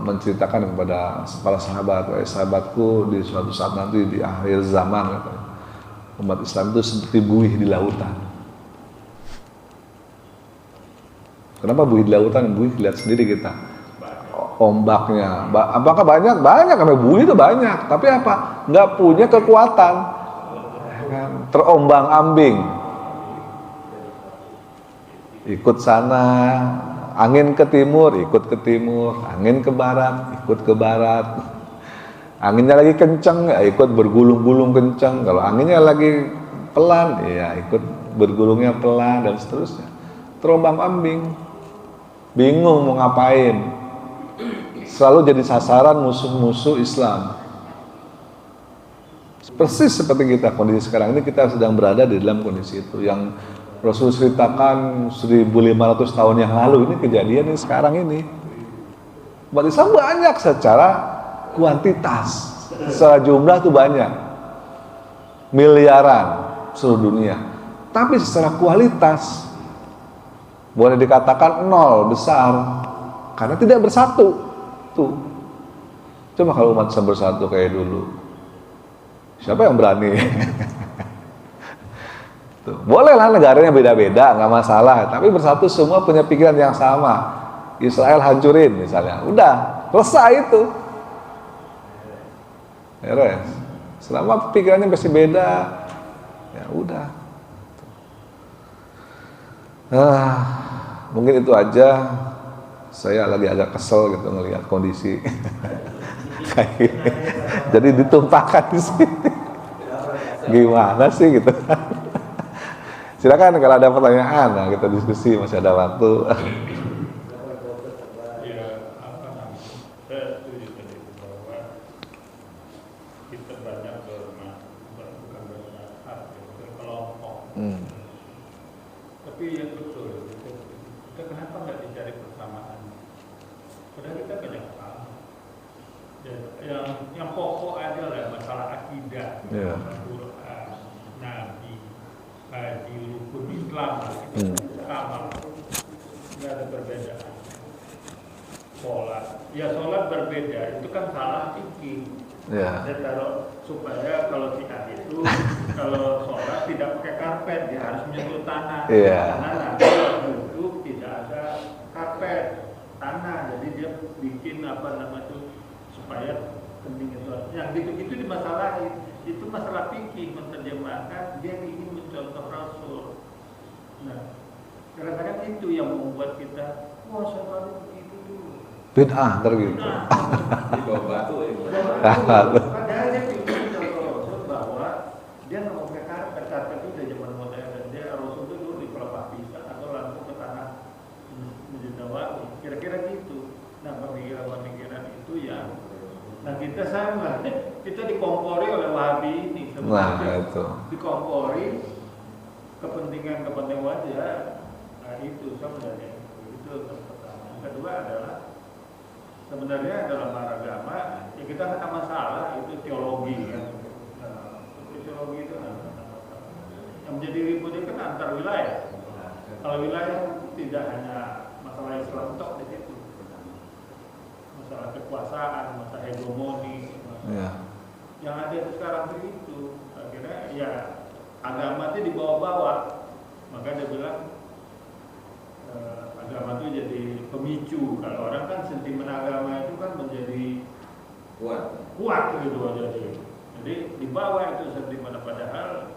menceritakan kepada para sahabat, sahabatku, di suatu saat nanti di akhir zaman umat Islam itu seperti buih di lautan. Kenapa buih di lautan? Buih lihat sendiri kita, ombaknya apakah banyak sampai buih itu banyak, tapi apa, nggak punya kekuatan, terombang ambing, ikut sana, angin ke timur ikut ke timur, angin ke barat ikut ke barat, anginnya lagi kencang ya ikut bergulung-gulung kencang, kalau anginnya lagi pelan ya ikut bergulungnya pelan, dan seterusnya, terombang ambing, bingung mau ngapain, selalu jadi sasaran musuh-musuh Islam. Persis seperti kita, kondisi sekarang ini kita sedang berada di dalam kondisi itu yang Rasul ceritakan 1500 tahun yang lalu. Ini kejadian ini sekarang ini. Umat Islam banyak secara kuantitas, secara jumlah itu banyak, miliaran seluruh dunia, tapi secara kualitas boleh dikatakan nol, besar, karena tidak bersatu. Tuh, coba kalau umat Islam bersatu kayak dulu, siapa yang berani? Tuh, bolehlah negaranya beda-beda, nggak masalah, tapi bersatu semua punya pikiran yang sama. Israel hancurin misalnya, udah selesai itu. Beres. Selama pikirannya masih beda, ya udah. Mungkin itu aja. Saya lagi agak kesel gitu ngelihat kondisi kayak gini. Jadi ditumpahkan di sini. Gimana sih gitu? Silakan kalau ada pertanyaan, nah kita diskusi, masih ada waktu. Tapi yang betul, kita kenapa nggak dicari persamaan? Padahal kita banyak hal. Yang pokok adalah masalah akidah, Al-Quran, Nabi, haji, rukun Islam, amal, nggak ada perbedaan. Sholat, ya sholat berbeda, itu kan salah fikih. Dan taruh supaya kalau kita itu kalau sholat tidak pakai karpet, dia harus menyentuh tanah. Karena nanti duduk tidak ada karpet, tanah, jadi dia bikin supaya kening itu. Yang gitu-gitu dimasalahin. Itu masalah fikih, menerjemahkan, dia ingin mencontoh Rasul. Nah, kadang-kadang itu yang membuat kita, wah sholat begitu dulu. Bid'ah terus. Di bawah batu ya. Padahal dia pikir Rasul bahwa dia nggak mau pakai karpet itu udah zaman modern. Dia Rasul itu dulu di pelepah pisang atau langsung ke tanah menjedawahi, kira-kira gitu. Nah pemikiran itu yang, nah kita sama, kita dikompori oleh Wahabi ini sebenarnya. Dikompori kepentingan wajah. Nah itu sebenarnya itu pertama. Yang kedua adalah sebenarnya dalam agama ya kita nggak masalah itu teologi kan. Teologi itu yang menjadi ribut itu kan antar wilayah. Kalau wilayah tidak hanya masalah Islam tok di situ, masalah kekuasaan, masalah hegemoni, yang ada sekarang itu akhirnya ya agama itu dibawa-bawa, maka dia bilang agama itu jadi pemicu. Kalau orang kan sentimen agama itu kan menjadi kuat gitu aja. Jadi dibawa itu sentimen, padahal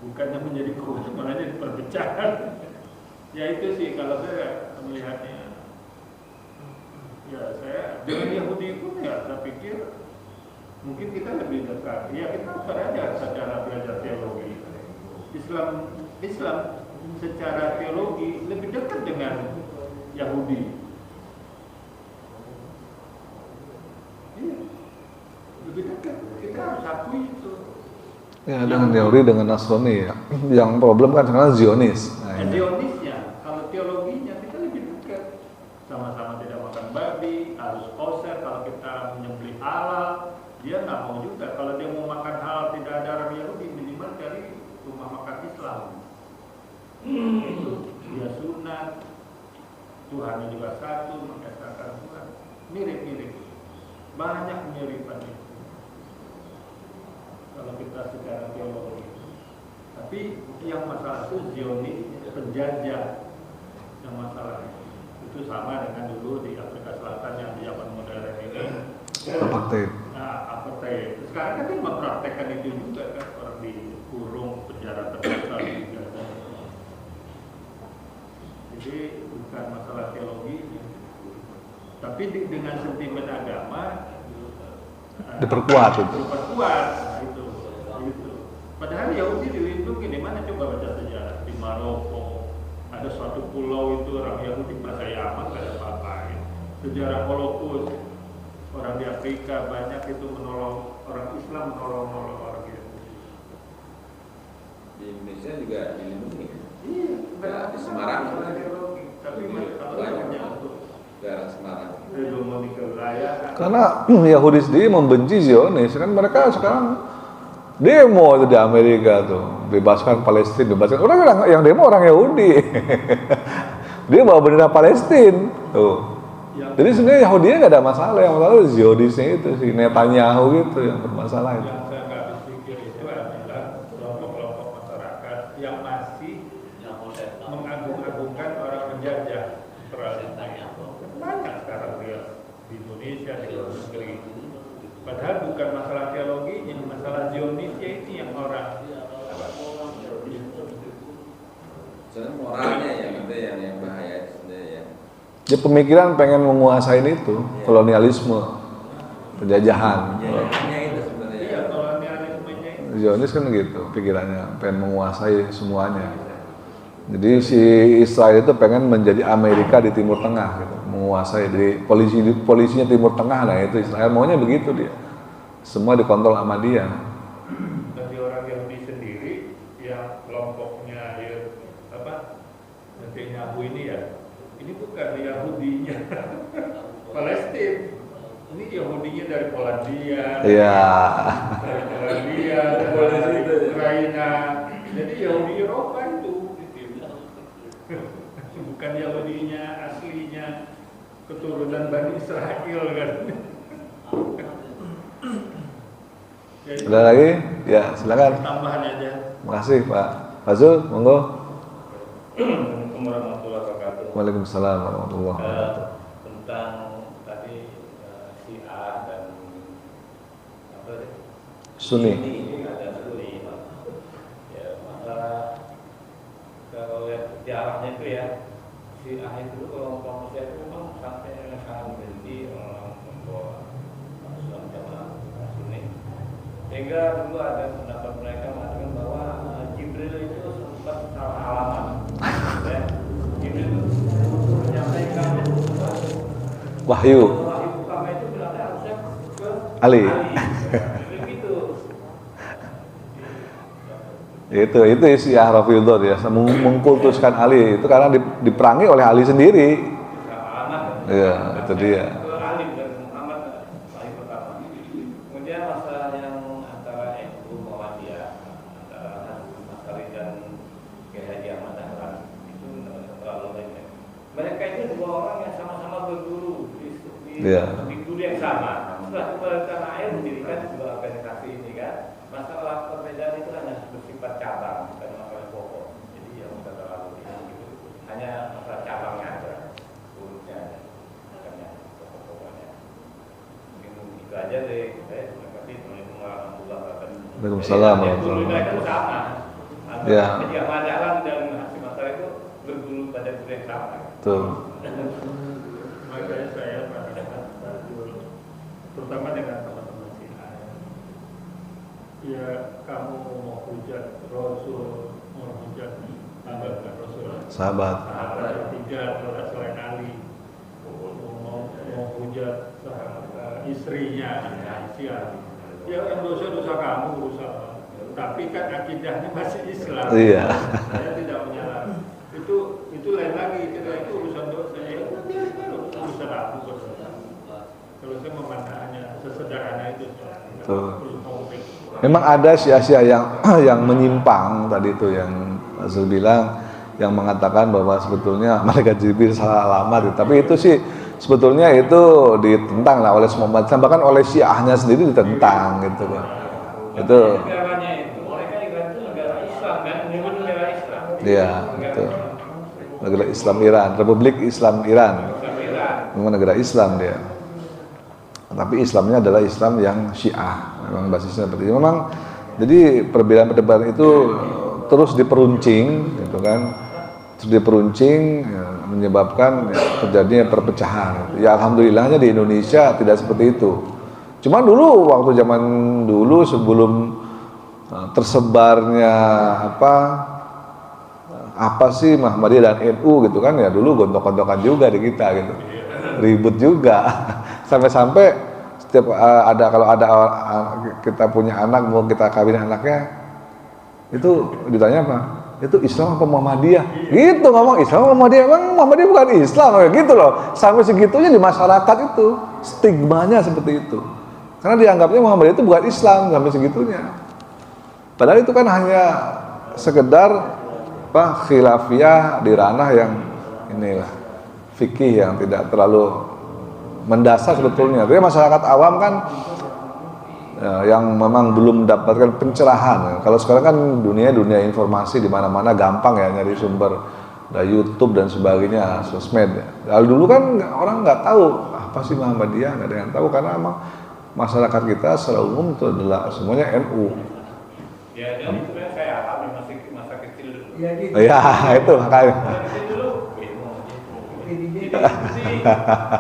bukannya menjadi kuat, malah jadi perpecahan. Ya itu sih kalau saya melihatnya. Ya saya dengan Yahudi pun ya saya pikir Mungkin kita lebih dekat. Ya kita saja secara belajar teologi. Islam secara teologi lebih dekat dengan Yahudi. Iya, lebih dekat. Kita harus akui itu. Ya, dengan Yahudi dengan Nasrani ya. Yang problem kan sekarang Zionis. Nah, ini. Zionisnya, kalau teologinya kita lebih dekat. Sama-sama tidak makan babi, harus kosher. Kalau kita menyembelih halal, dia nggak mau juga. Kalau dia mau makan halal tidak ada orang Yahudi, minimal dari rumah makan Islam. Itu dia sunat, Tuhannya juga satu, mengesahkan Tuhan. Mirip-mirip, banyak kemiripan itu. Kalau kita secara teologi, tapi yang masalah itu Zionis, penjajah yang masalah itu sama dengan dulu di Afrika Selatan yang di zaman modern ini. Apartheid. Nah, apartheid. Sekarang kan dia mempraktekkan itu juga kan, orang dikurung, penjara terbesar juga. Jadi bukan masalah teologi, tapi dengan sentimen agama Diperkuat itu. Diperkuat, nah itu. Padahal Yahudi dilindungi di mana, coba baca sejarah di Maroko. Ada suatu pulau itu orang Yahudi merasa aman, gak ada apa-apa. Sejarah Holocaust, orang di Afrika banyak itu menolong orang Islam, menolong orang Yahudi. Di Indonesia juga dilindungi. Iya, Di Semarang. Tapi kalau banyak untuk daerah Semarang. hegemoni kewilayahan. Karena Yahudi sendiri membenci Zionis kan, mereka sekarang demo itu di Amerika tuh, bebaskan Palestina, bebaskan orang yang demo orang Yahudi. Dia bawa bendera Palestina tuh. Jadi sebenarnya Yahudi nggak ada masalah, yang masalah Zionisnya itu si Netanyahu gitu yang bermasalah itu. Yang saya nggak habis pikir itu adalah kelompok-kelompok masyarakat yang masih mengagung-agungkan orang penjajah. Banyak sekarang dia di Indonesia, di luar negeri. Padahal bukan masalah teologinya, masalah Zionisnya ini yang orang. Soalnya moralnya yang bahaya sebenarnya. Dia pemikiran pengen menguasain itu, kolonialisme, penjajahan. Hanya itu sebenarnya. Iya, kolonialismenya itu. Zionis kan gitu, pikirannya pengen menguasai semuanya. Jadi si Israel itu pengen menjadi Amerika di Timur Tengah, gitu, menguasai. Jadi polisinya Timur Tengah, nah itu Israel maunya begitu dia. Semua dikontrol sama dia. Bagi orang Yahudi sendiri, yang kelompoknya Netanyahu ini ya, ini bukan Yahudinya Palestina, ini Yahudinya dari Polandia, Iya. dari Polandia, dari Ukraina. Jadi Yahudi Eropa itu, bukan Yahudinya aslinya keturunan Bani Israel kan. Ada lagi? Ya, silakan. Tambahan aja. Makasih Pak Fazul, monggo. Assalamualaikum warahmatullahi wabarakatuh. Waalaikumsalam warahmatullahi wabarakatuh. Tentang tadi Syiah dan apa tadi? Sunni. Ini ada Sunni. Ya, masalah kalau lihat sejarahnya itu ya, Syiah itu kelompok Syiah itu memang sampai sangat membenci orang kelompok Islam Jamaah Sunni. Sehingga dulu ada pendapat mereka mengatakan bahwa Jibril itu sempat salah alamat. Ya, Jibril menyampaikan Wahyu. wahyu pertama itu bilangnya harusnya ke Ali. Begitu. Itu isi Rafidhah ya, mengkultuskan Ali itu karena diperangi oleh Ali sendiri. Alamat. Iya, itu dia. Ke Ali dan Muhammad wahyu pertama. Kemudian masalah yang antara NU Muhammadiyah, antara Hasan Asy'ari dan Kiai Haji Ahmad Dahlan itu terlalu banyak. Mereka itu dua orang yang sama-sama berguru di Iya. guru yang sama. Setelah kepada tanah air mendirikan dua organisasi ini kan. Masalah perbedaan itu hanya bersifat cabang, bukan masalah pokok. Jadi yang tidak terlalu gitu. Hanya masalah cabangnya aja, urutnya aja, bukannya pokok-pokoknya. Mungkin itu aja deh. Saya terima kasih. Assalamualaikum warahmatullahi wabarakatuh. Waalaikumsalam Jadi, warahmatullahi guru mereka itu sama. Ya. Jadi Ahmad Dahlan dan Hasyim Asy'ari itu berguru pada guru yang sama. Tuh. Makanya saya terutama dengan teman-teman Syiah ya kamu mau hujat Rasul, mau hujat sahabat Rasul, Sahabat. sahabat tiga selain Ali, mau hujat istrinya, Aisyah. Ya yang dosa-dosa kamu urusan, tapi kan akidahnya masih Islam. Iya. Saya tidak menyalahkan. Itu lain lagi, itu urusan dosa. Ya urusan aku. Kalau saya memandangnya sesederhana itu. Betul. Memang ada sia-sia yang menyimpang tadi itu yang Azul bilang, yang mengatakan bahwa sebetulnya malaikat Jibril salah alamat, tapi itu sih sebetulnya itu ditentang lah oleh semua umat, bahkan oleh Syiahnya sendiri ditentang gitu kan. Itu Negaranya itu, mereka Iran itu negara Islam kan, menyebut negara Islam. iya, betul. Negara Islam Iran, Republik Islam Iran. Memang negara Islam dia. Tapi Islamnya adalah Islam yang Syiah. Memang basisnya seperti itu. Memang jadi perbedaan perdebatan itu terus diperuncing gitu kan. Terus diperuncing ya, menyebabkan ya, terjadinya perpecahan. Ya alhamdulillahnya di Indonesia tidak seperti itu. Cuma dulu waktu zaman dulu sebelum tersebarnya apa sih Muhammadiyah dan NU gitu kan, ya dulu gontok-gontokan juga di kita gitu, ribut juga sampai-sampai setiap kalau ada kita punya anak, mau kita kawin anaknya itu ditanya apa, itu Islam apa Muhammadiyah gitu, ngomong Islam apa Muhammadiyah, emang Muhammadiyah bukan Islam gitu loh, sampai segitunya di masyarakat itu stigmanya seperti itu, karena dianggapnya Muhammadiyah itu bukan Islam sampai segitunya. Padahal itu kan hanya sekedar khilafiyah di ranah yang inilah fikih yang tidak terlalu mendasar sebetulnya. Tapi masyarakat awam kan ya, yang memang belum mendapatkan pencerahan. Kalau sekarang kan dunia informasi di mana-mana gampang ya nyari sumber, ada YouTube dan sebagainya, sosmed. Lalu dulu kan orang nggak tahu apa sih Muhammadiyah, nggak ada yang tahu karena emang masyarakat kita secara umum itu adalah semuanya NU. Ya, dan itu kan saya alami masa kecil dulu. Ya gitu. Ya itu makanya. Kecil dulu,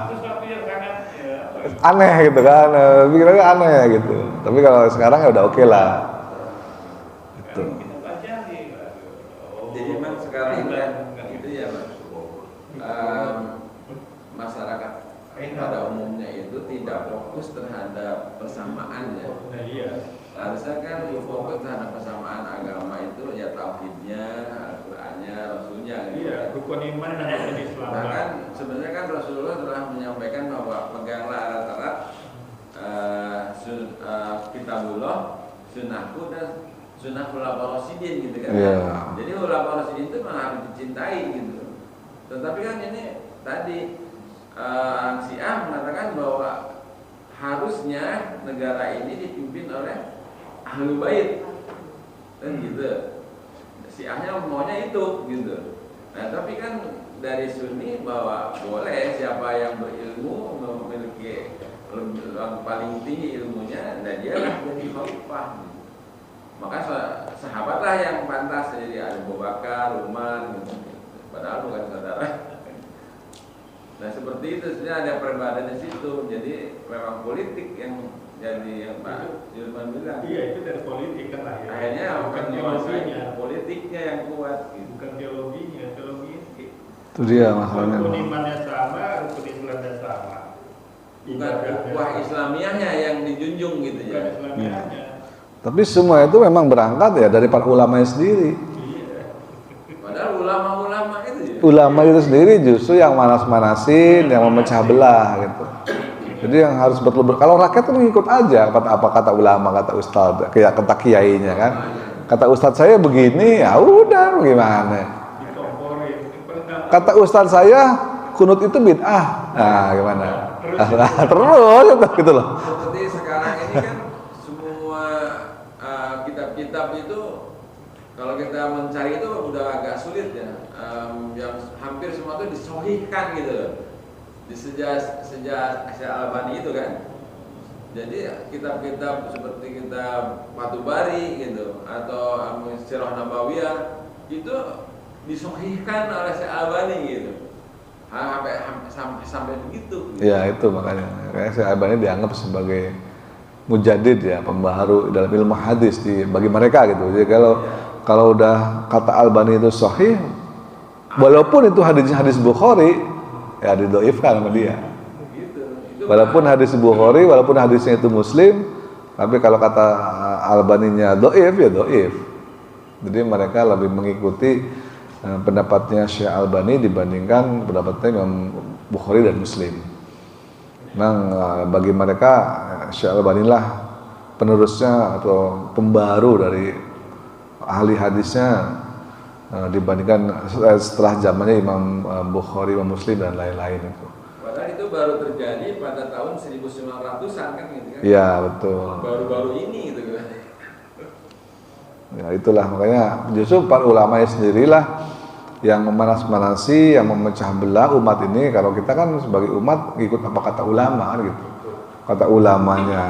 sesuatu yang sangat Aneh gitu kan, pikirannya aneh gitu. Tapi kalau sekarang ya udah oke lah. Gitu. kita baca nih. Jadi memang sekarang ini kan itu ya Mas, masyarakat pada umumnya itu tidak fokus terhadap persamaan ya. Nah, iya. Harusnya kan fokus terhadap persamaan agama itu ya tauhidnya, Al-Qur'annya, Rasulnya gitu. Iya, rukun iman dan rukun Islam. Bahkan sebenarnya kan Rasulullah telah menyampaikan bahwa peganglah erat-erat kitabullah, sunnahku dan sunnah ulama rasyidin gitu kan. Yeah. Jadi ulama rasyidin itu memang harus dicintai gitu. Tetapi kan ini tadi Syiah mengatakan bahwa harusnya negara ini dipimpin oleh Ahlul Bait dan gitu. Syiahnya maunya itu gitu. Nah tapi kan dari Sunni bahwa boleh siapa yang berilmu memiliki yang paling tinggi ilmunya dan dia lah jadi khalifah. Maka sahabatlah yang pantas jadi Abu Bakar, Umar gitu. Padahal bukan saudara. Nah seperti itu sebenarnya ada perbedaan di situ. Jadi memang politik yang jadi yang Pak Yulman bilang. Iya, itu dari politik kan lah ya. Akhirnya bukan teologinya, teologinya, politiknya yang kuat gitu. bukan teologinya, Itu dia masalahnya. rukun imannya sama, rukun Islamnya sama. Bukan ukhuwah Islamiyahnya yang dijunjung gitu Bukan ya. Islamiyahnya. Tapi semua itu memang berangkat ya dari para ulamanya sendiri. Iya. Padahal ulama-ulama itu ya. Ulama itu sendiri justru yang manas-manasin, yang memecah belah gitu. Jadi yang harus betul-betul, kalau rakyat kan ngikut aja apa kata ulama, kata ustadz, kayak kata kiainya kan. Kata ustadz saya begini, ya udah gimana. Dikomporin. Kata ustadz saya kunut itu bid'ah. Nah, gimana? Terus gitu loh. Seperti sekarang ini kan semua kitab-kitab itu kalau kita mencari itu udah agak sulit ya. Yang hampir semua itu disohihkan gitu loh. Di sejak Al-Albani itu kan. Jadi kitab-kitab seperti kitab Fathul Bari gitu atau Sirah Nabawiyah itu disohihkan oleh Al-Albani gitu. Sampai begitu. Gitu. Ya itu makanya. Kayak si Albani dianggap sebagai mujaddid ya, pembaharu dalam ilmu hadis bagi mereka gitu. Jadi kalau udah kata Albani itu sahih, walaupun itu hadis Bukhari, ya didoifkan sama dia. Walaupun hadis Bukhari, walaupun hadisnya itu Muslim, tapi kalau kata Albaninya doif ya doif. Jadi mereka lebih mengikuti pendapatnya Syekh Albani dibandingkan pendapatnya Imam Bukhari dan Muslim. Memang bagi mereka Syekh Albani lah penerusnya atau pembaru dari ahli hadisnya dibandingkan setelah zamannya Imam Bukhari, Imam Muslim dan lain-lain itu. Padahal itu baru terjadi pada tahun 1900-an kan gitu kan? Iya betul. Baru-baru ini gitu kan? Ya itulah makanya justru para ulama sendirilah yang memanas-manasi, yang memecah belah umat ini. Kalau kita kan sebagai umat ikut apa kata ulama kan gitu. Kata ulamanya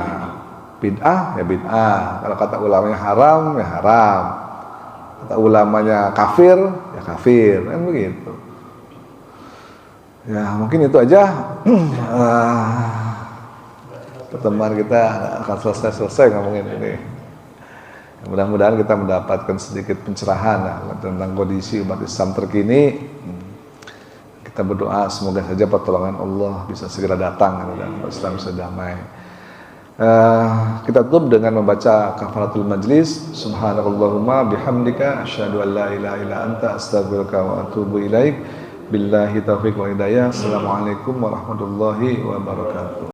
bid'ah ya bid'ah. Kalau kata ulamanya haram ya haram. Kata ulamanya kafir ya kafir kan begitu. Ya mungkin itu aja pertemuan kita akan selesai ngomongin ini. Mudah-mudahan kita mendapatkan sedikit pencerahan tentang kondisi umat Islam terkini. Kita berdoa semoga saja pertolongan Allah bisa segera datang dan Islam bisa damai. Kita tutup dengan membaca kafaratul majlis. Subhanakallahumma bihamdika asyhadu an la ilaha illa anta astaghfiruka wa atubu ilaik. Billahi taufiq wa hidayah. Assalamualaikum warahmatullahi wabarakatuh.